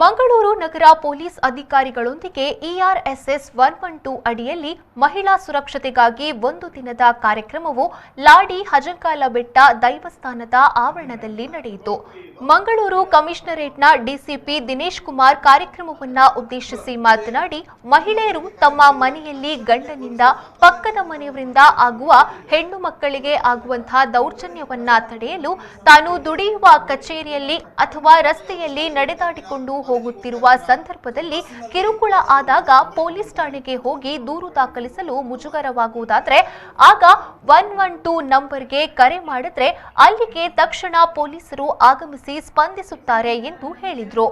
ಮಂಗಳೂರು ನಗರ police ಅಧಿಕಾರಿಗಳೊಂದಿಗೆ ERSS 112 ಅಡಿಯಲ್ಲಿ ಮಹಿಳಾ ಸುರಕ್ಷತೆಗಾಗಿ ಒಂದು ದಿನದ ಕಾರ್ಯಕ್ರಮವು ಲಾಡಿ ಹಜಂಕಾಲ ಬೆಟ್ಟ ದೈವಸ್ಥಾನದ ಆವರಣದಲ್ಲಿ ನಡೆಯಿತು. ಮಂಗಳೂರು ಕಮಿಷನರೇಟ್ನ ಡಿಸಿಪಿ ದಿನೇಶ್ ಕುಮಾರ್ ಕಾರ್ಯಕ್ರಮವನ್ನು ಉದ್ದೇಶಿಸಿ ಮಾತನಾಡಿ, ಮಹಿಳೆಯರು ತಮ್ಮ ಮನೆಯಲ್ಲಿ ಗಂಡನಿಂದ, ಪಕ್ಕದ ಮನೆಯವರಿಂದ ಆಗುವ ಹೆಣ್ಣು ಮಕ್ಕಳಿಗೆ ಆಗುವಂತಹ ದೌರ್ಜನ್ಯವನ್ನ ತಡೆಯಲು ತಾನು ದುಡಿಯುವ ಕಚೇರಿಯಲ್ಲಿ ಅಥವಾ ರಸ್ತೆಯಲ್ಲಿ ನಡೆದಾಡಿಕೊಂಡು ಹೋಗುತ್ತಿರುವ ಸಂದರ್ಭದಲ್ಲಿ ಕಿರುಕುಳ ಆದಾಗ ಪೊಲೀಸ್ ಠಾಣೆಗೆ ಹೋಗಿ ದೂರು ದಾಖಲಿಸಲು ಮುಜುಗರವಾಗುವುದಾದರೆ ಆಗ 112 ನಂಬರ್ಗೆ ಕರೆ ಮಾಡಿದ್ರೆ ಅಲ್ಲಿಗೆ ತಕ್ಷಣ ಪೊಲೀಸರು ಆಗಮಿಸಿ ಸ್ಪಂದಿಸುತ್ತಾರೆ ಎಂದು ಹೇಳಿದ್ರು.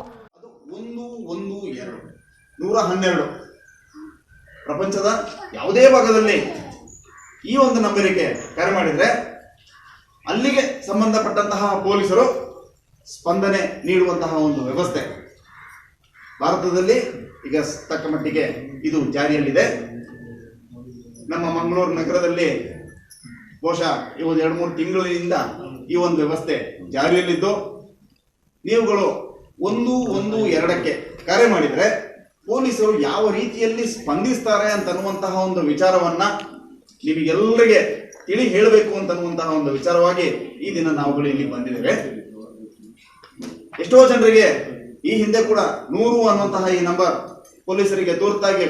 112 ಪ್ರಪಂಚದ ಯಾವುದೇ ಭಾಗದಲ್ಲಿ ಈ ಒಂದು ನಂಬರಿಗೆ ಕರೆ ಮಾಡಿದ್ರೆ ಅಲ್ಲಿಗೆ ಸಂಬಂಧಪಟ್ಟಂತಹ ಪೊಲೀಸರು ಸ್ಪಂದನೆ ನೀಡುವಂತಹ ಒಂದು ವ್ಯವಸ್ಥೆ ಭಾರತದಲ್ಲಿ ಈಗ ತಕ್ಕ ಮಟ್ಟಿಗೆ ಇದು ಜಾರಿಯಲ್ಲಿದೆ. ನಮ್ಮ ಮಂಗಳೂರು ನಗರದಲ್ಲಿ ಬಹುಶಃ ಈ ಒಂದು 2-3 ತಿಂಗಳಿಂದ ಈ ಒಂದು ವ್ಯವಸ್ಥೆ ಜಾರಿಯಲ್ಲಿದ್ದು, ನೀವುಗಳು 112ಕ್ಕೆ ಕರೆ ಮಾಡಿದರೆ ಪೊಲೀಸರು ಯಾವ ರೀತಿಯಲ್ಲಿ ಸ್ಪಂದಿಸ್ತಾರೆ ಅಂತನ್ನುವಂತಹ ಒಂದು ವಿಚಾರವನ್ನ ನಿಮಗೆಲ್ಲರಿಗೆ ತಿಳಿ ಹೇಳಬೇಕು ಅಂತನ್ನುವಂತಹ ಒಂದು ವಿಚಾರವಾಗಿ ಈ ದಿನ ನಾವುಗಳು ಇಲ್ಲಿ ಬಂದಿದ್ದೇವೆ. ಎಷ್ಟೋ ಜನರಿಗೆ ಈ ಹಿಂದೆ ಕೂಡ 100 ಅನ್ನುವಂತಹ ಈ ನಂಬರ್ ಪೊಲೀಸರಿಗೆ ತುರ್ತಾಗಿ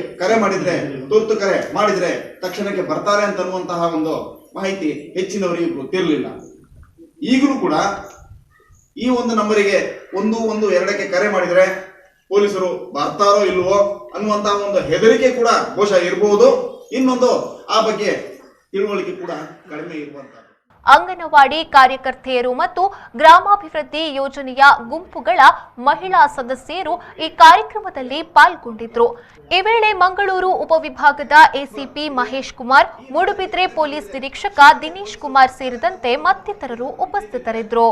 ತುರ್ತು ಕರೆ ಮಾಡಿದ್ರೆ ತಕ್ಷಣಕ್ಕೆ ಬರ್ತಾರೆ ಅಂತನ್ನುವಂತಹ ಒಂದು ಮಾಹಿತಿ ಹೆಚ್ಚಿನವರಿಗೆ ಗೊತ್ತಿರಲಿಲ್ಲ. ಈಗಲೂ ಕೂಡ ಈ ಒಂದು ನಂಬರಿಗೆ 112ಕ್ಕೆ ಕರೆ ಮಾಡಿದ್ರೆ ಪೊಲೀಸರು ಬರ್ತಾರೋ ಇಲ್ವೋ ಅನ್ನುವಂತಹ ಒಂದು ಹೆದರಿಕೆ ಕೂಡ ಬಹುಶಃ ಇರಬಹುದು. ಇನ್ನೊಂದು ಆ ಬಗ್ಗೆ ತಿಳುವಳಿಕೆ ಕೂಡ ಕಡಿಮೆ ಇರುವಂತಹ ಅಂಗನವಾಡಿ ಕಾರ್ಯಕರ್ತೆಯರು ಮತ್ತು ಗ್ರಾಮಾಭಿವೃದ್ಧಿ ಯೋಜನೆಯ ಗುಂಪುಗಳ ಮಹಿಳಾ ಸದಸ್ಯರು ಈ ಕಾರ್ಯಕ್ರಮದಲ್ಲಿ ಪಾಲ್ಗೊಂಡಿದ್ರು. ಈ ವೇಳೆ ಮಂಗಳೂರು ಉಪವಿಭಾಗದ ಎಸಿಪಿ ಮಹೇಶ್ ಕುಮಾರ್, ಮೂಡುಬಿದ್ರೆ ಪೊಲೀಸ್ ನಿರೀಕ್ಷಕ ದಿನೇಶ್ ಕುಮಾರ್ ಸೇರಿದಂತೆ ಮತ್ತಿತರರು ಉಪಸ್ಥಿತರಿದ್ದರು.